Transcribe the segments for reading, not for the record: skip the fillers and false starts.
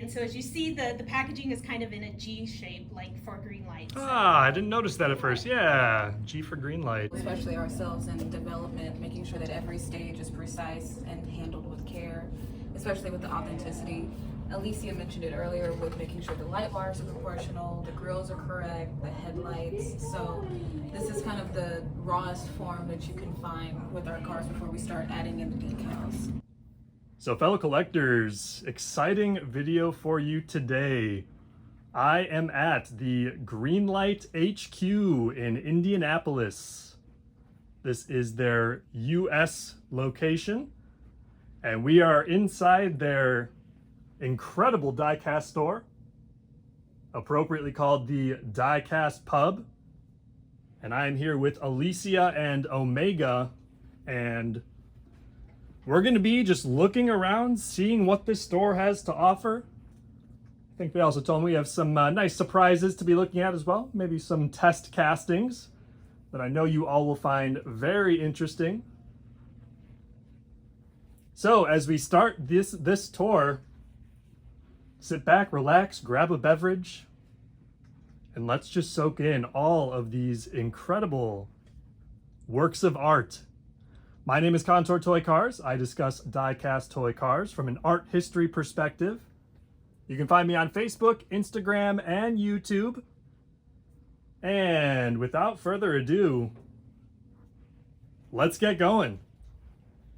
And so as you see, the packaging is kind of in a G shape, like for Greenlight. Ah, I didn't notice that at first. Yeah, G for Greenlight. Especially ourselves in development, making sure that every stage is precise and handled with care, especially with the authenticity. Alicia mentioned it earlier with making sure the light bars are proportional, the grills are correct, the headlights. So this is kind of the rawest form that you can find with our cars before we start adding in the decals. So fellow collectors, exciting video for you today. I am at the Greenlight HQ in Indianapolis. This is their US location, and we are inside their incredible diecast store, appropriately called the Diecast Pub. And I am here with Alicia and Omega, and we're going to be just looking around, seeing what this store has to offer. I think they also told me we have some nice surprises to be looking at as well. Maybe some test castings that I know you all will find very interesting. So as we start this tour, sit back, relax, grab a beverage, and let's just soak in all of these incredible works of art. My name is Contour Toy Cars. I discuss die-cast toy cars from an art history perspective. You can find me on Facebook, Instagram, and YouTube. And without further ado, let's get going.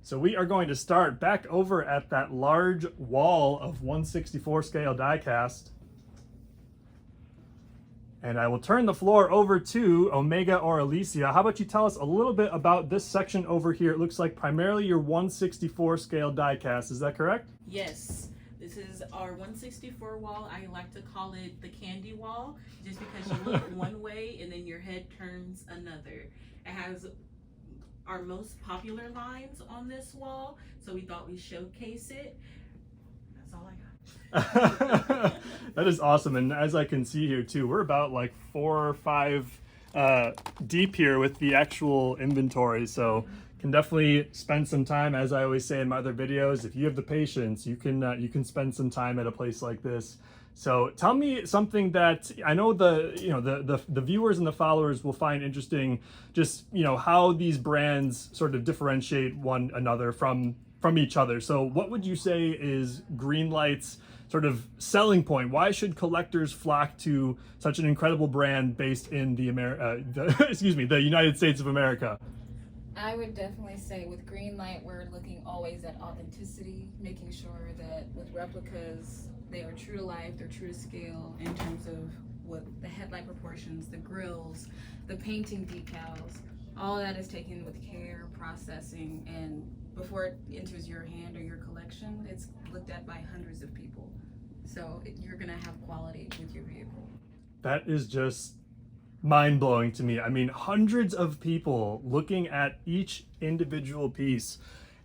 So we are going to start back over at that large wall of 1/64 scale diecast. And I will turn the floor over to Omega or Alicia. How about you tell us a little bit about this section over here? It looks like primarily your 1/64 scale diecast. Is that correct? Yes. This is our 1/64 wall. I like to call it the candy wall, just because you look one way and then your head turns another. It has our most popular lines on this wall, so we thought we'd showcase it. That's all I got. That is awesome. And as I can see here too, we're about like 4 or 5 deep here with the actual inventory, so can definitely spend some time. As I always say in my other videos, if you have the patience, you can spend some time at a place like this. So tell me something that I know the viewers and the followers will find interesting, just how these brands sort of differentiate one another from each other. So what would you say is Greenlight's sort of selling point? Why should collectors flock to such an incredible brand based in the the United States of America? I would definitely say with Greenlight, we're looking always at authenticity, making sure that with replicas, they are true to life, they're true to scale in terms of what the headlight proportions, the grills, the painting decals, all that is taken with care, processing, and before it enters your hand or your collection, it's looked at by hundreds of people. So you're gonna have quality with your vehicle. That is just mind-blowing to me. I mean, hundreds of people looking at each individual piece.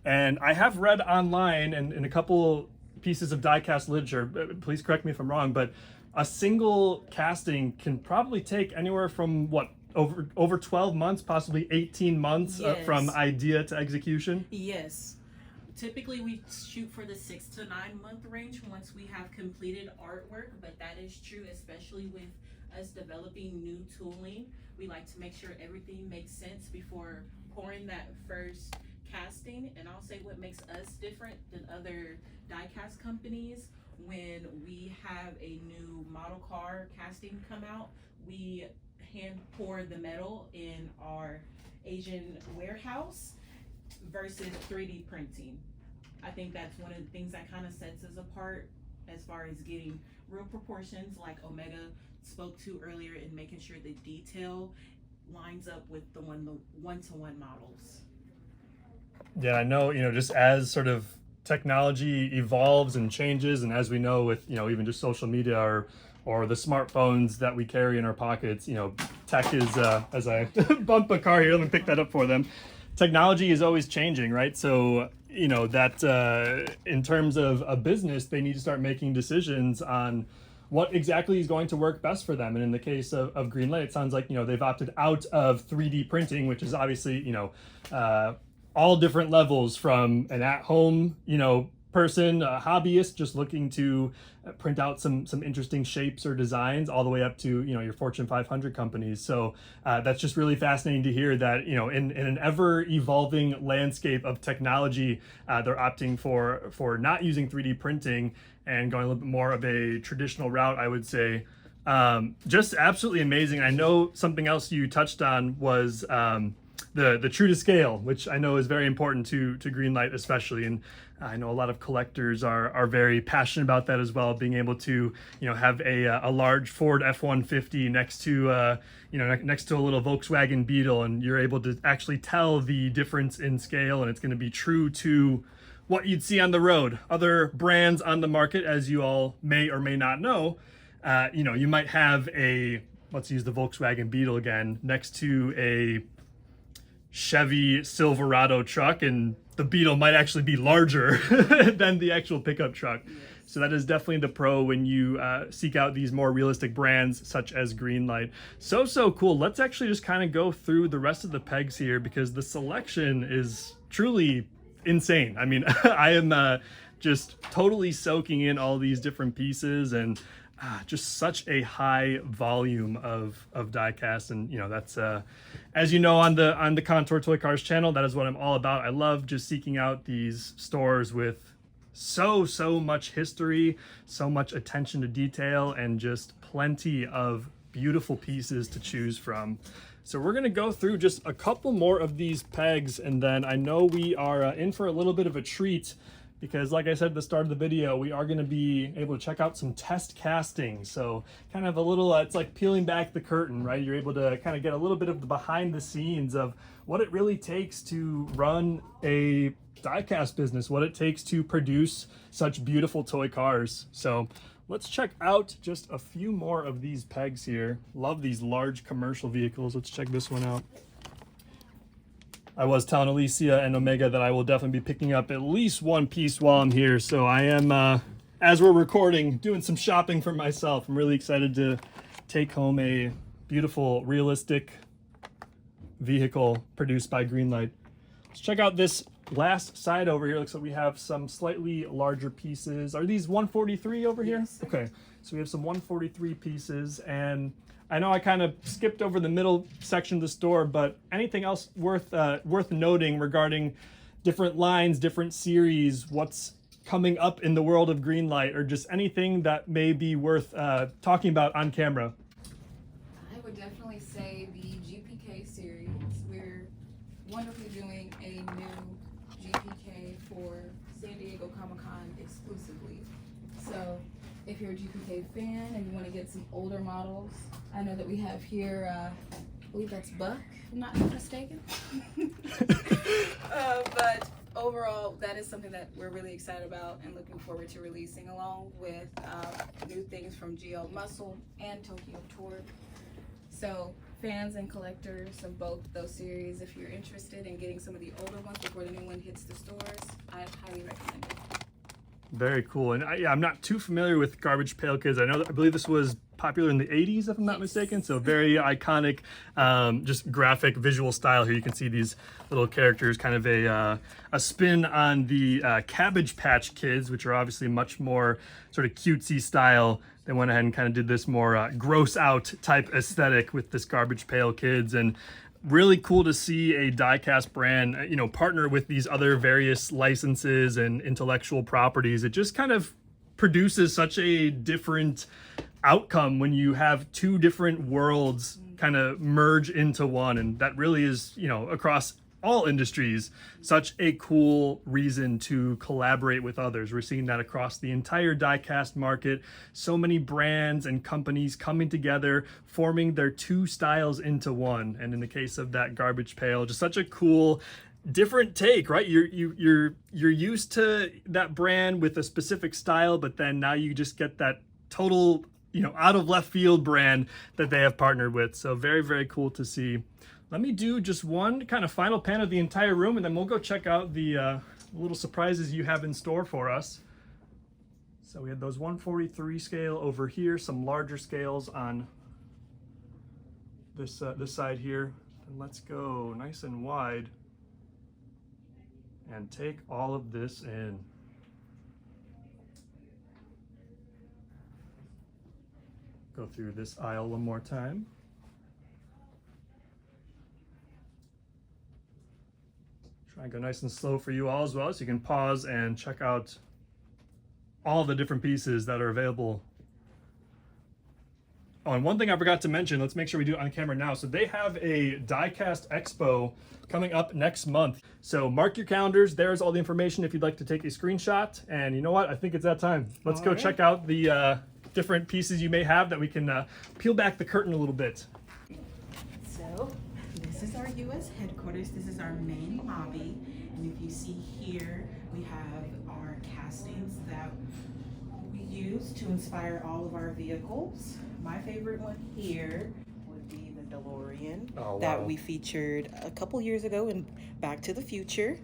And I have read online and in a couple pieces of diecast literature, please correct me if I'm wrong, but a single casting can probably take anywhere from over 12 months, possibly 18 months. Yes. From idea to execution. Yes. Typically we shoot for the 6 to 9 month range once we have completed artwork, but that is true especially with us developing new tooling. We like to make sure everything makes sense before pouring that first casting. And I'll say what makes us different than other diecast companies: when we have a new model car casting come out, we hand pour the metal in our Asian warehouse versus 3D printing. I think that's one of the things that kind of sets us apart as far as getting real proportions, like Omega spoke to earlier, and making sure the detail lines up with the one-to-one models. Yeah, I know, just as sort of technology evolves and changes, and as we know with, even just social media or the smartphones that we carry in our pockets, tech is, as I bump a car here, let me pick that up for them. Technology is always changing, right? So, that in terms of a business, they need to start making decisions on what exactly is going to work best for them. And in the case of Greenlight, it sounds like, they've opted out of 3D printing, which is obviously, all different levels from an at-home, person, a hobbyist just looking to print out some interesting shapes or designs, all the way up to, you know, your Fortune 500 companies. So that's just really fascinating to hear that, you know, in an ever evolving landscape of technology, they're opting for not using 3D printing and going a little bit more of a traditional route, I would say. Just absolutely amazing. I know something else you touched on was the true to scale, which I know is very important to Greenlight especially, and I know a lot of collectors are very passionate about that as well, being able to, you know, have a large Ford F-150 next to you know, next to a little Volkswagen Beetle, and you're able to actually tell the difference in scale, and it's going to be true to what you'd see on the road. Other brands on the market, as you all may or may not know, you know, you might have a, let's use the Volkswagen Beetle again, next to a Chevy Silverado truck, and the Beetle might actually be larger than the actual pickup truck. Yes. So that is definitely the pro when you seek out these more realistic brands such as Greenlight. So cool. Let's actually just kind of go through the rest of the pegs here, because the selection is truly insane. I mean, I am just totally soaking in all these different pieces, and just such a high volume of diecast. And you know, that's as you know, on the Contour Toy Cars channel, that is what I'm all about. I love just seeking out these stores with so much history, so much attention to detail, and just plenty of beautiful pieces to choose from. So we're gonna go through just a couple more of these pegs, and then I know we are in for a little bit of a treat, because like I said at the start of the video, we are going to be able to check out some test casting. So kind of a little, it's like peeling back the curtain, right? You're able to kind of get a little bit of the behind the scenes of what it really takes to run a diecast business, what it takes to produce such beautiful toy cars. So let's check out just a few more of these pegs here. Love these large commercial vehicles. Let's check this one out. I was telling Alicia and Omega that I will definitely be picking up at least one piece while I'm here. So I am, as we're recording, doing some shopping for myself. I'm really excited to take home a beautiful, realistic vehicle produced by Greenlight. Let's check out this last side over here. Looks like we have some slightly larger pieces. Are these 143 over here? Yes. Okay, so we have some 143 pieces, and I know I kind of skipped over the middle section of the store, but anything else worth noting regarding different lines, different series, what's coming up in the world of Greenlight, or just anything that may be worth talking about on camera? I would definitely say the GPK series. We're wonderfully doing a new GPK for San Diego Comic-Con exclusively. So if you're a GPK fan and you want to get some older models, I know that we have here, I believe that's Buck, if I'm not mistaken. But overall, that is something that we're really excited about and looking forward to releasing, along with new things from GL Muscle and Tokyo Torque. So fans and collectors of both those series, if you're interested in getting some of the older ones before the new one hits the stores, I highly recommend it. Very cool. And I'm not too familiar with Garbage Pail Kids. I believe this was popular in the 80s, if I'm not mistaken. So very iconic, just graphic visual style here. You can see these little characters, kind of a spin on the Cabbage Patch Kids, which are obviously much more sort of cutesy style. They went ahead and kind of did this more gross out type aesthetic with this Garbage Pail Kids. And really cool to see a diecast brand, you know, partner with these other various licenses and intellectual properties. It just kind of produces such a different outcome when you have two different worlds kind of merge into one. And that really is, you know, across all industries, such a cool reason to collaborate with others. We're seeing that across the entire diecast market. So many brands and companies coming together, forming their two styles into one. And in the case of that Garbage Pail, just such a cool, different take, right? You're used to that brand with a specific style, but then now you just get that total, you know, out of left field brand that they have partnered with. So very, very cool to see. Let me do just one kind of final pan of the entire room, and then we'll go check out the little surprises you have in store for us. So we had those 143 scale over here, some larger scales on this side here. And let's go nice and wide and take all of this in. Go through this aisle one more time. Try and go nice and slow for you all as well, so you can pause and check out all the different pieces that are available. Oh, and one thing I forgot to mention, let's make sure we do it on camera now. So they have a Diecast Expo coming up next month. So mark your calendars. There's all the information if you'd like to take a screenshot. And you know what? I think it's that time. Let's go check out the different pieces you may have that we can peel back the curtain a little bit. So this is our U.S. headquarters. This is our main lobby. And if you see here, we have our castings that we use to inspire all of our vehicles. My favorite one here would be the DeLorean that we featured a couple years ago in Back to the Future.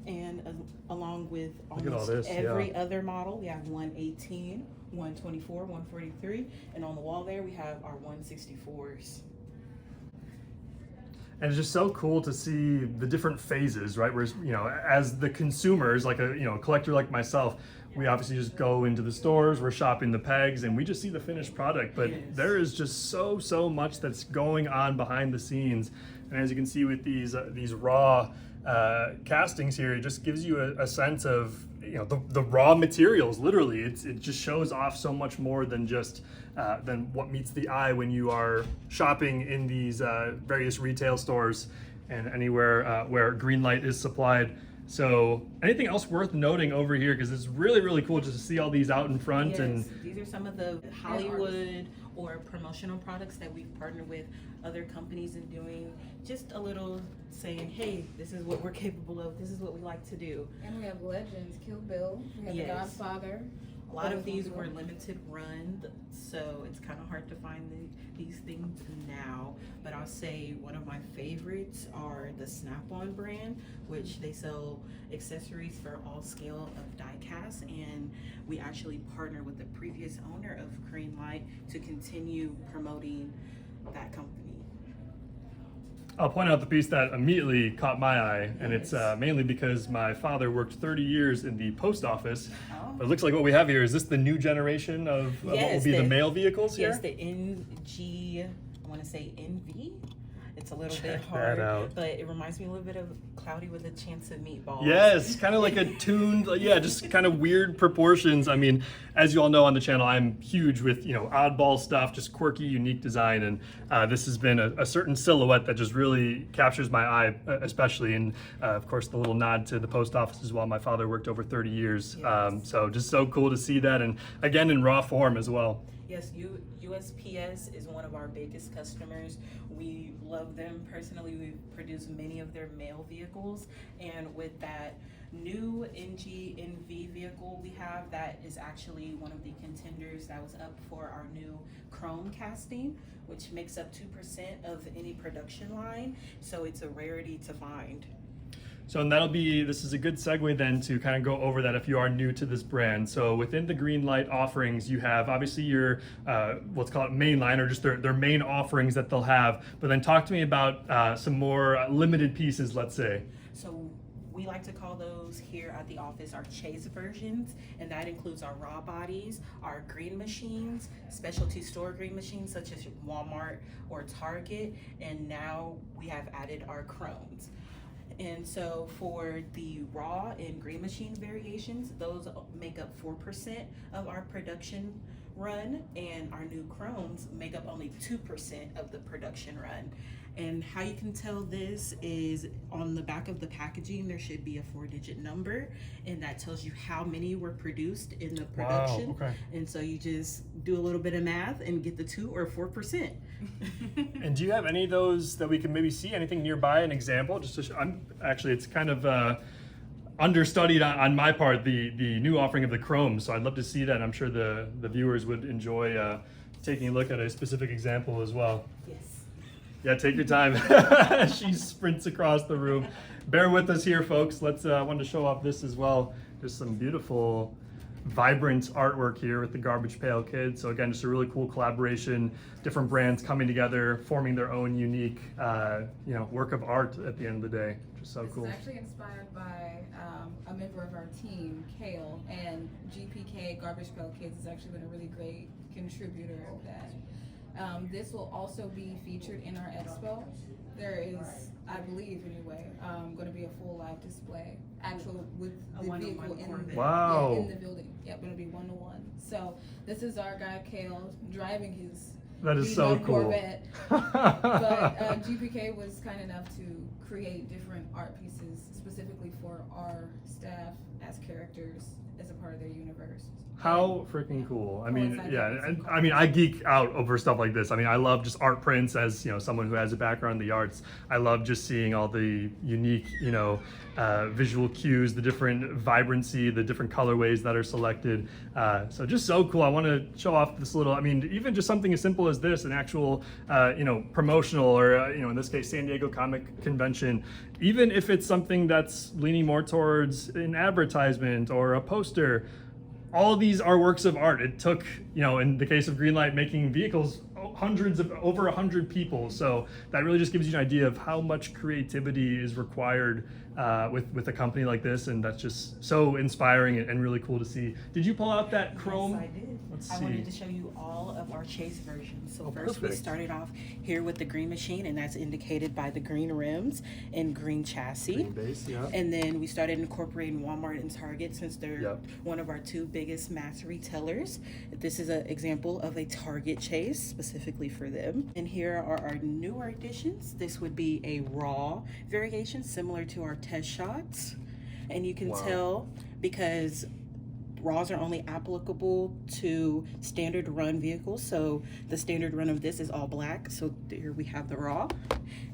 And along with almost every other model, we have 118, 124, 143, and on the wall there we have our 164s. And it's just so cool to see the different phases, right? Where, you know, as the consumers, like a collector like myself, we obviously just go into the stores, we're shopping the pegs, and we just see the finished product. But there is just so much that's going on behind the scenes. And as you can see with these raw castings here, it just gives you a sense of, you know, the raw materials. Literally, it just shows off so much more than just than what meets the eye when you are shopping in these various retail stores and anywhere where Greenlight is supplied. So anything else worth noting over here, because it's really cool just to see all these out in front. Yes, and these are some of the Hollywood or promotional products that we've partnered with other companies in doing, just a little saying, hey, this is what we're capable of, this is what we like to do. And we have legends, Kill Bill, we have The Godfather. A lot of these were limited run, so it's kind of hard to find these things now. But I'll say one of my favorites are the Snap-on brand, which they sell accessories for all scale of diecast, and we actually partner with the previous owner of Greenlight to continue promoting that company. I'll point out the piece that immediately caught my eye, and it's mainly because my father worked 30 years in the post office. But it looks like what we have here, is this the new generation of what will be the mail vehicles here? Yes, the NG, I want to say NV. It's a little bit that hard, out. but it reminds me a little bit of Cloudy with a Chance of Meatballs. Yes, kind of like a tuned, just kind of weird proportions. I mean, as you all know on the channel, I'm huge with, oddball stuff, just quirky, unique design. And this has been a certain silhouette that just really captures my eye, especially. And of course, the little nod to the post office as well. My father worked over 30 years. Yes. So just so cool to see that. And again, in raw form as well. Yes, USPS is one of our biggest customers. We love them personally. We produce many of their mail vehicles, and with that new NG NV vehicle we have, that is actually one of the contenders that was up for our new chrome casting, which makes up 2% of any production line, so it's a rarity to find. So, and this is a good segue then to kind of go over that if you are new to this brand. So within the Greenlight offerings, you have obviously your, let's call it mainline, or just their main offerings that they'll have, but then talk to me about some more limited pieces, let's say. So we like to call those here at the office our chase versions, and that includes our raw bodies, our green machines, specialty store green machines such as Walmart or Target, and now we have added our chromes. And so for the raw and green machine variations, those make up 4% of our production run, and our new chromes make up only 2% of the production run. And how you can tell this is on the back of the packaging, there should be a 4-digit number, and that tells you how many were produced in the production. Wow, okay. And so you just do a little bit of math and get the 2 or 4%. And do you have any of those that we can maybe see? Anything nearby, an example? It's kind of understudied on my part, the new offering of the chrome. So I'd love to see that. I'm sure the viewers would enjoy taking a look at a specific example as well. Yes. Yeah, take your time. She sprints across the room. Bear with us here, folks. I wanted to show off this as well. There's some beautiful, vibrant artwork here with the Garbage Pail Kids. So again, just a really cool collaboration. Different brands coming together, forming their own unique, work of art at the end of the day. So This cool. is actually inspired by a member of our team, Kale, and GPK, Garbage Pail Kids, has actually been a really great contributor of that. This will also be featured in our expo. There is, I believe anyway, going to be a full live display, actual with A the one-on-one vehicle in, Corvette. Wow. yeah, in the building. Yeah, going to be 1-to-1. So this is our guy Kale driving his That is so V9 cool. Corvette. But GPK was kind enough to create different art pieces specifically for our staff as characters as a part of their universe. How freaking cool. I mean, Coincide yeah, with some and I mean, I geek out over stuff like this. I mean, I love just art prints as, you know, someone who has a background in the arts. I love just seeing all the unique, you know, visual cues, the different vibrancy, the different colorways that are selected. So just so cool. I want to show off this little, I mean, even just something as simple as this, an actual, you know, promotional or, you know, in this case, San Diego Comic Convention, even if it's something that's leaning more towards an advertisement or a poster, all of these are works of art. It took, you know, in the case of Greenlight, making vehicles, hundreds of, over 100 people. So that really just gives you an idea of how much creativity is required with a company like this. And that's just so inspiring and really cool to see. Did you pull out that chrome? Yes, I did. Let's I see. wanted to show you all of our chase versions. So Oh, first we perfect. started off here with the green machine, and that's indicated by the green rims and green chassis. Green base, yeah. And then we started incorporating Walmart and Target since they're Yep. one of our two biggest mass retailers. This is an example of a Target chase specifically for them. And here are our newer additions. This would be a raw variation similar to our test shots. And you can Wow. tell because raws are only applicable to standard run vehicles. So the standard run of this is all black. So here we have the raw.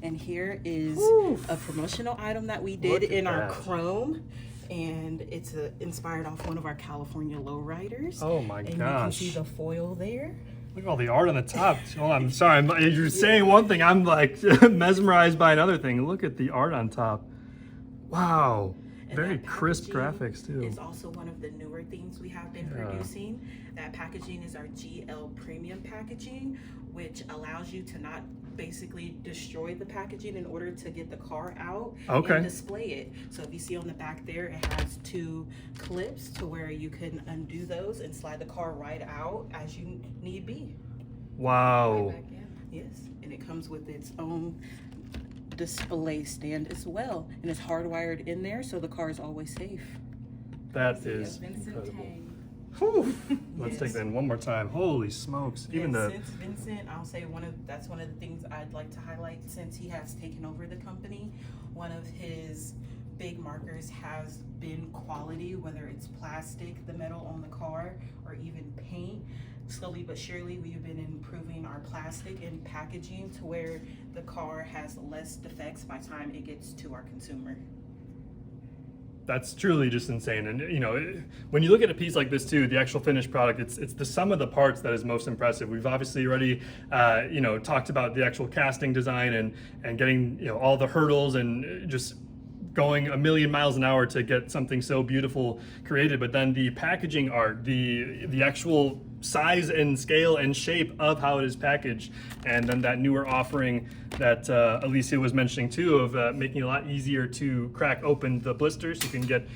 And here is Oof. a promotional item that we did Look at in our that. chrome. And it's inspired off one of our California lowriders. Oh my and gosh. you can see the foil there. Look at all the art on the top. Oh, I'm sorry. You're saying one thing, I'm like mesmerized by another thing. Look at the art on top. Wow. And Very that crisp packaging graphics too. It's also one of the newer things we have been Yeah. producing. That packaging is our GL premium packaging, which allows you to not basically destroy the packaging in order to get the car out Okay. and display it. So if you see on the back there, it has two clips to where you can undo those and slide the car right out as you need be. Wow. Right back in. Yes, and it comes with its own display stand as well, and it's hardwired in there so the car is always safe. That See a is Vincent incredible. Tang. Whew. Let's Yes. take that in one more time. Holy smokes. Even And the since Vincent, I'll say that's one of the things I'd like to highlight since he has taken over the company. One of his big markers has been quality, whether it's plastic, the metal on the car, or even paint. Slowly but surely, we've been improving our plastic and packaging to where the car has less defects by the time it gets to our consumer. that's truly just insane. And you know, when you look at a piece like this too, the actual finished product, it's the sum of the parts that is most impressive. We've obviously already you know, talked about the actual casting design and getting, you know, all the hurdles and just going a million miles an hour to get something so beautiful created, but then the packaging art, the actual size and scale and shape of how it is packaged, and then that newer offering that Alicia was mentioning too of making it a lot easier to crack open the blisters so you can get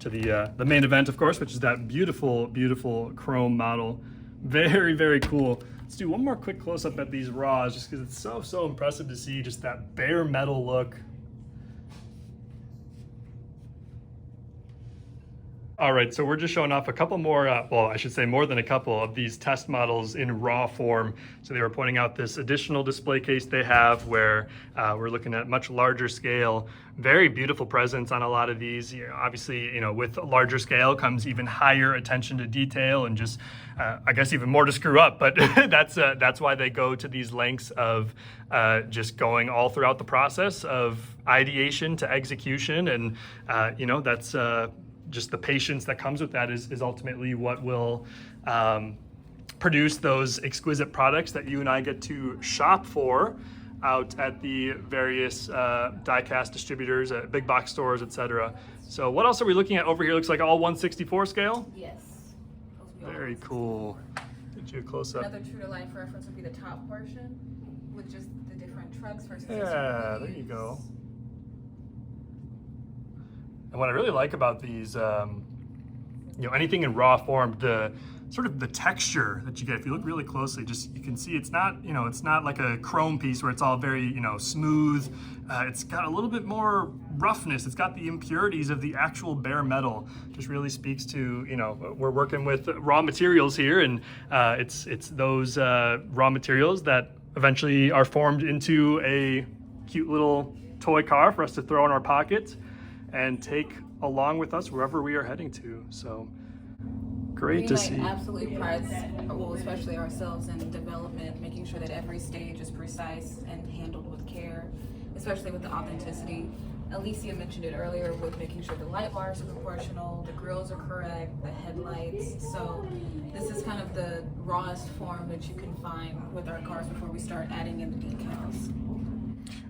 to the main event, of course, which is that beautiful, beautiful chrome model. Very, very cool. Let's do one more quick close-up at these raws just because it's so impressive to see just that bare metal look. All right, so we're just showing off a couple more, well, I should say more than a couple of these test models in raw form. So they were pointing out this additional display case they have where we're looking at much larger scale, very beautiful presence on a lot of these. You know, obviously, you know, with a larger scale comes even higher attention to detail and just, I guess, even more to screw up. But that's why they go to these lengths of just going all throughout the process of ideation to execution. And, you know, that's, just the patience that comes with that is ultimately what will produce those exquisite products that you and I get to shop for out at the various diecast distributors, big box stores, etc. So what else are we looking at over here? Looks like all 1/64 scale. Yes. Very cool. Get you a close up. Another true to life reference would be the top portion with just the different trucks versus Yeah, there you go. And what I really like about these, you know, anything in raw form, the sort of the texture that you get, if you look really closely, just you can see it's not, you know, it's not like a chrome piece where it's all very, you know, smooth. It's got a little bit more roughness. It's got the impurities of the actual bare metal. Just really speaks to, you know, we're working with raw materials here, and it's those raw materials that eventually are formed into a cute little toy car for us to throw in our pockets and take along with us wherever we are heading to. So great to see. Absolutely prides, well, especially ourselves in development, making sure that every stage is precise and handled with care, especially with the authenticity. Alicia mentioned it earlier with making sure the light bars are proportional, the grills are correct, the headlights. So this is kind of the rawest form that you can find with our cars before we start adding in the decals.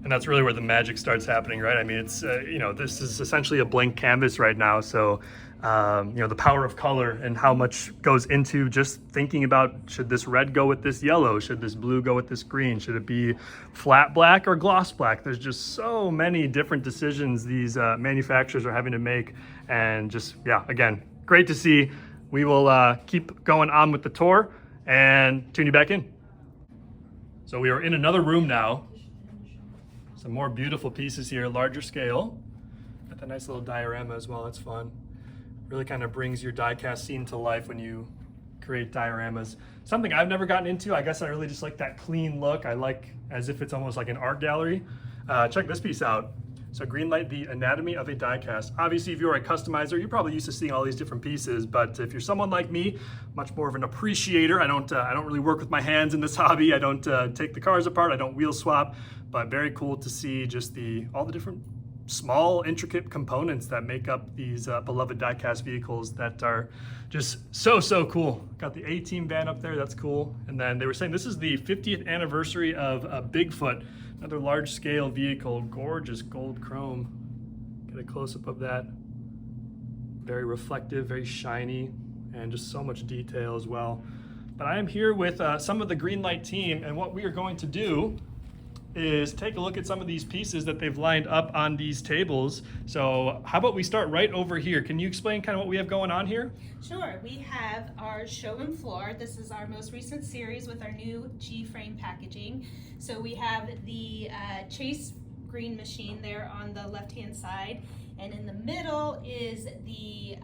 And that's really where the magic starts happening, right? I mean, it's, you know, this is essentially a blank canvas right now. So, you know, the power of color and how much goes into just thinking about, should this red go with this yellow? Should this blue go with this green? Should it be flat black or gloss black? There's just so many different decisions these manufacturers are having to make. And just, yeah, again, great to see. We will keep going on with the tour and tune you back in. So we are in another room now. Some more beautiful pieces here, larger scale. Got that nice little diorama as well, that's fun. Really kind of brings your diecast scene to life when you create dioramas. Something I've never gotten into, I guess I really just like that clean look. I like as if it's almost like an art gallery. Check this piece out. So Greenlight, the anatomy of a diecast. Obviously, if you're a customizer, you're probably used to seeing all these different pieces, but if you're someone like me, much more of an appreciator, I don't really work with my hands in this hobby. I don't take the cars apart, I don't wheel swap, but very cool to see just all the different small, intricate components that make up these beloved diecast vehicles that are just so cool. Got the A-Team van up there, that's cool. And then they were saying this is the 50th anniversary of Bigfoot, another large scale vehicle, gorgeous gold chrome. Get a close up of that. Very reflective, very shiny, and just so much detail as well. But I am here with some of the Greenlight team, and what we are going to do is take a look at some of these pieces that they've lined up on these tables. So how about we start right over here? Can you explain kind of what we have going on here? Sure, we have our showroom floor. This is our most recent series with our new G-frame packaging. So we have the Chase green machine there on the left-hand side, and in the middle is the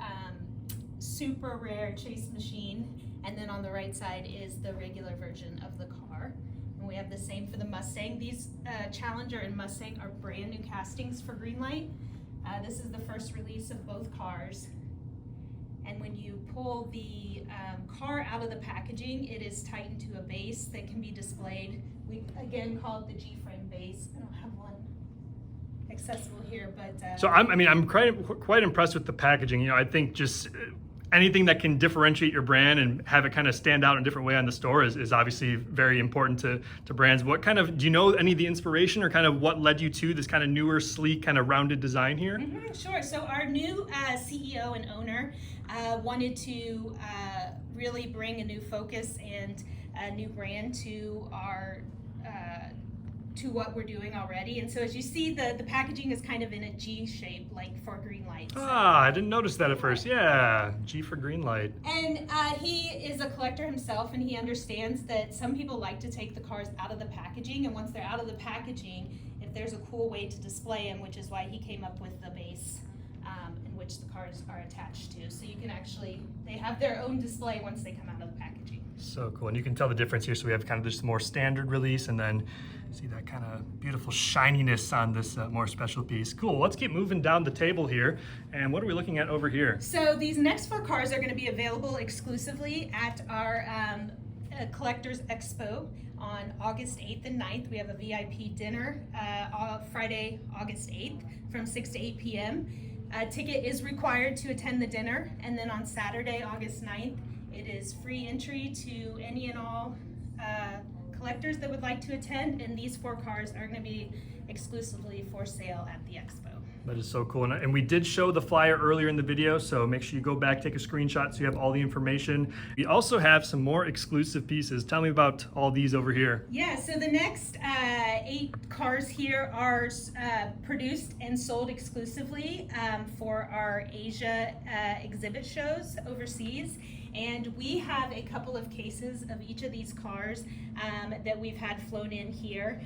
super rare Chase machine, and then on the right side is the regular version of the car. And we have the same for the Mustang. These Challenger and Mustang are brand new castings for Greenlight. This is the first release of both cars. And when you pull the car out of the packaging, it is tightened to a base that can be displayed. We again call it the G-frame base. I don't have one accessible here, but so I'm quite impressed with the packaging. You know, I think just anything that can differentiate your brand and have it kind of stand out in a different way on the store is obviously very important to brands. What kind of, do you know any of the inspiration or kind of what led you to this kind of newer, sleek, kind of rounded design here? Mm-hmm, sure. So our new CEO and owner wanted to really bring a new focus and a new brand to our to what we're doing already. And so as you see, the packaging is kind of in a G shape, like for Greenlight. So. Ah, I didn't notice that at first. Yeah, G for Greenlight. And he is a collector himself, and he understands that some people like to take the cars out of the packaging, and once they're out of the packaging, if there's a cool way to display them, which is why he came up with the base in which the cars are attached to. So you can actually, they have their own display once they come out of the packaging. So cool, and you can tell the difference here. So we have kind of this more standard release, and then see that kind of beautiful shininess on this more special piece. Cool, let's keep moving down the table here. And what are we looking at over here? So these next 4 cars are going to be available exclusively at our Collectors Expo on August 8th and 9th. We have a VIP dinner Friday, August 8th from 6 to 8 p.m. A ticket is required to attend the dinner, and then on Saturday, August 9th, it is free entry to any and all collectors that would like to attend, and these 4 cars are going to be exclusively for sale at the expo. That is so cool. And we did show the flyer earlier in the video, so make sure you go back, take a screenshot so you have all the information. We also have some more exclusive pieces. Tell me about all these over here. Yeah, so the next 8 cars here are produced and sold exclusively for our Asia exhibit shows overseas. And we have a couple of cases of each of these cars that we've had flown in here.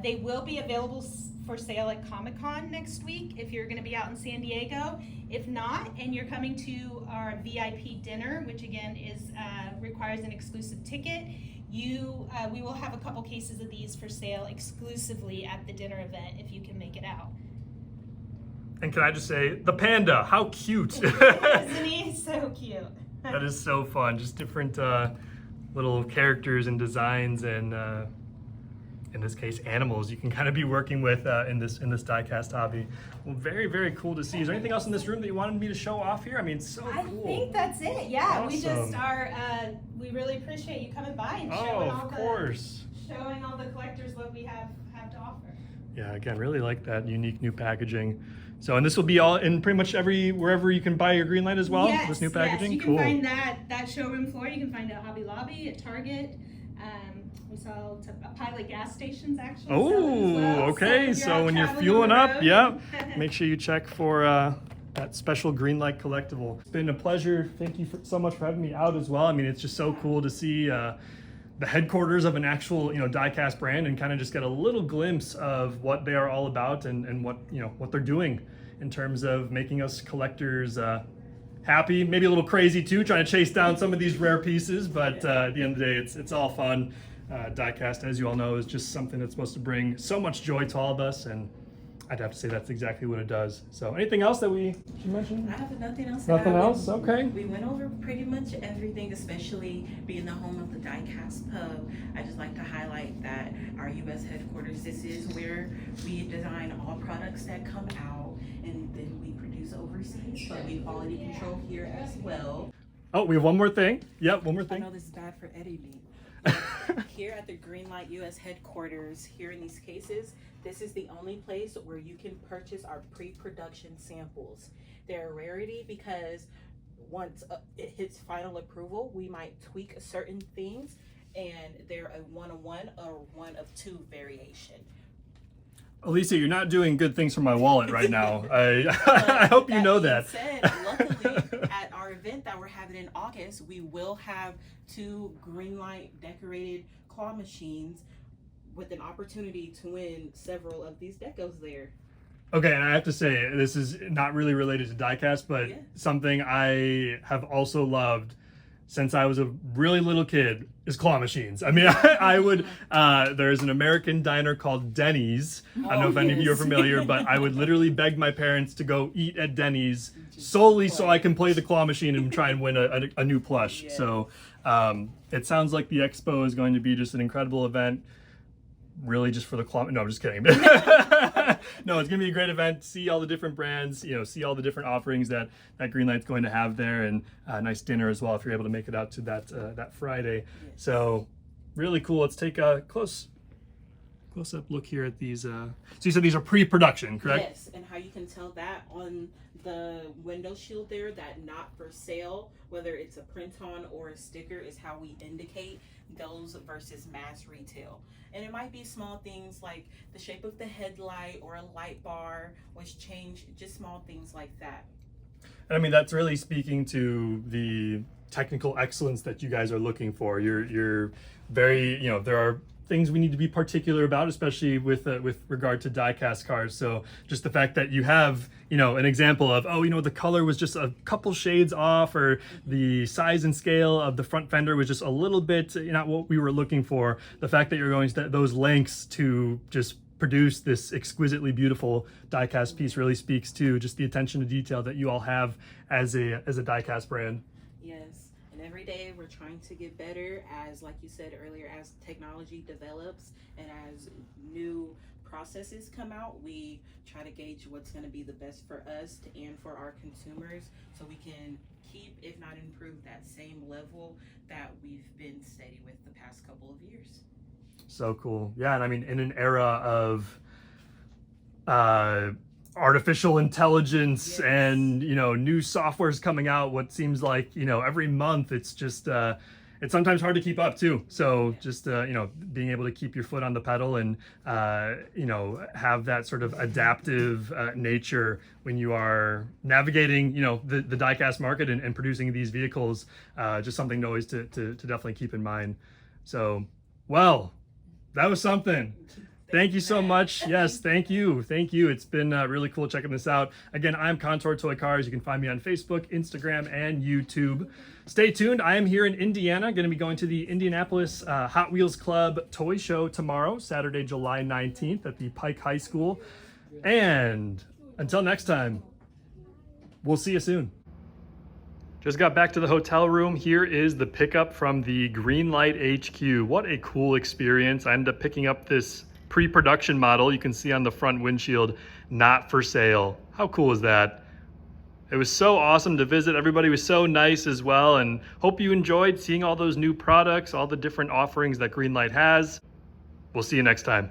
They will be available for sale at Comic-Con next week if you're going to be out in San Diego. If not, and you're coming to our VIP dinner, which again is requires an exclusive ticket, we will have a couple cases of these for sale exclusively at the dinner event if you can make it out. And can I just say, the panda, how cute. Isn't he so cute? That is so fun. Just different little characters and designs, and in this case, animals you can kind of be working with in this diecast hobby. Well, very, very cool to see. Is there anything else in this room that you wanted me to show off here? I mean, it's so cool. I think that's it. Yeah, Awesome. we just are. We really appreciate you coming by and showing showing all the collectors what we have to offer. Yeah, again, really like that unique new packaging. So, and this will be all in pretty much wherever you can buy your Greenlight as well. Yes, this new packaging. Yes, you can cool. find that showroom floor. You can find it at Hobby Lobby, at Target. We saw a Pilot gas stations actually. Oh, well. okay. So when you're fueling up, yeah, make sure you check for that special Greenlight collectible. It's been a pleasure. Thank you so much for having me out as well. I mean, it's just so cool to see the headquarters of an actual, diecast brand, and kind of just get a little glimpse of what they are all about, and what they're doing in terms of making us collectors happy, maybe a little crazy too, trying to chase down some of these rare pieces, but at the end of the day, it's all fun. Diecast, as you all know, is just something that's supposed to bring so much joy to all of us, and I'd have to say that's exactly what it does. So anything else that we should mention? I have nothing else. Nothing else? Okay. We went over pretty much everything, especially being the home of the Diecast Pub. I just like to highlight that our U.S. headquarters, this is where we design all products that come out, and then we produce overseas, but we quality control here as well. Oh, we have one more thing. Yep, one more I thing. know this is bad for editing. Here at the Greenlight US headquarters, here in these cases, this is the only place where you can purchase our pre-production samples. They're a rarity because once it hits final approval, we might tweak certain things, and they're a 1-of-1 or 1-of-2 variation. Alicia, you're not doing good things for my wallet right now. I hope you know that. Said, luckily, at our event that we're having in August, we will have 2 Greenlight decorated claw machines with an opportunity to win several of these decos there. Okay, and I have to say, this is not really related to diecast, but something I have also loved since I was a really little kid is claw machines. I mean, I would, there's an American diner called Denny's. I don't know if any of you are familiar, but I would literally beg my parents to go eat at Denny's solely so I can play the claw machine and try and win a new plush. So it sounds like the expo is going to be just an incredible event. Really just for the claw, no, I'm just kidding. No, it's gonna be a great event. See all the different brands, see all the different offerings that Greenlight's going to have there, and a nice dinner as well if you're able to make it out to that Friday. So really cool. Let's take a close-up look here at these. So you said these are pre-production, correct? Yes, and how you can tell that on the window shield there, that not for sale, whether it's a print-on or a sticker, is how we indicate those versus mass retail. And it might be small things like the shape of the headlight or a light bar was changed, just small things like that. And I mean, that's really speaking to the technical excellence that you guys are looking for. You're very, there are things we need to be particular about, especially with regard to diecast cars. So just the fact that you have, an example of, the color was just a couple shades off, or the size and scale of the front fender was just a little bit not what we were looking for. The fact that you're going to those lengths to just produce this exquisitely beautiful diecast piece really speaks to just the attention to detail that you all have as a diecast brand. Yes. And every day we're trying to get better, as like you said earlier, as technology develops and as new processes come out, we try to gauge what's going to be the best for us and for our consumers, so we can keep, if not improve, that same level that we've been steady with the past couple of years. So cool. Yeah, and I mean, in an era of artificial intelligence Yes. and, you know, new software's coming out, what seems like, you know, every month. It's just, it's sometimes hard to keep up too. So just, you know, being able to keep your foot on the pedal and, you know, have that sort of adaptive nature when you are navigating, you know, the diecast market and producing these vehicles, just something always to definitely keep in mind. So, well, that was something. Thank you so much. Yes, thank you. Thank you. It's been really cool checking this out. Again, I'm Contour Toy Cars. You can find me on Facebook, Instagram, and YouTube. Stay tuned. I am here in Indiana, going to be going to the Indianapolis Hot Wheels Club Toy Show tomorrow, Saturday, July 19th at the Pike High School. And until next time, we'll see you soon. Just got back to the hotel room. Here is the pickup from the Greenlight HQ. What a cool experience. I ended up picking up this pre-production model you can see on the front windshield, not for sale. How cool is that? It was so awesome to visit. Everybody was so nice as well, and hope you enjoyed seeing all those new products, all the different offerings that Greenlight has. We'll see you next time.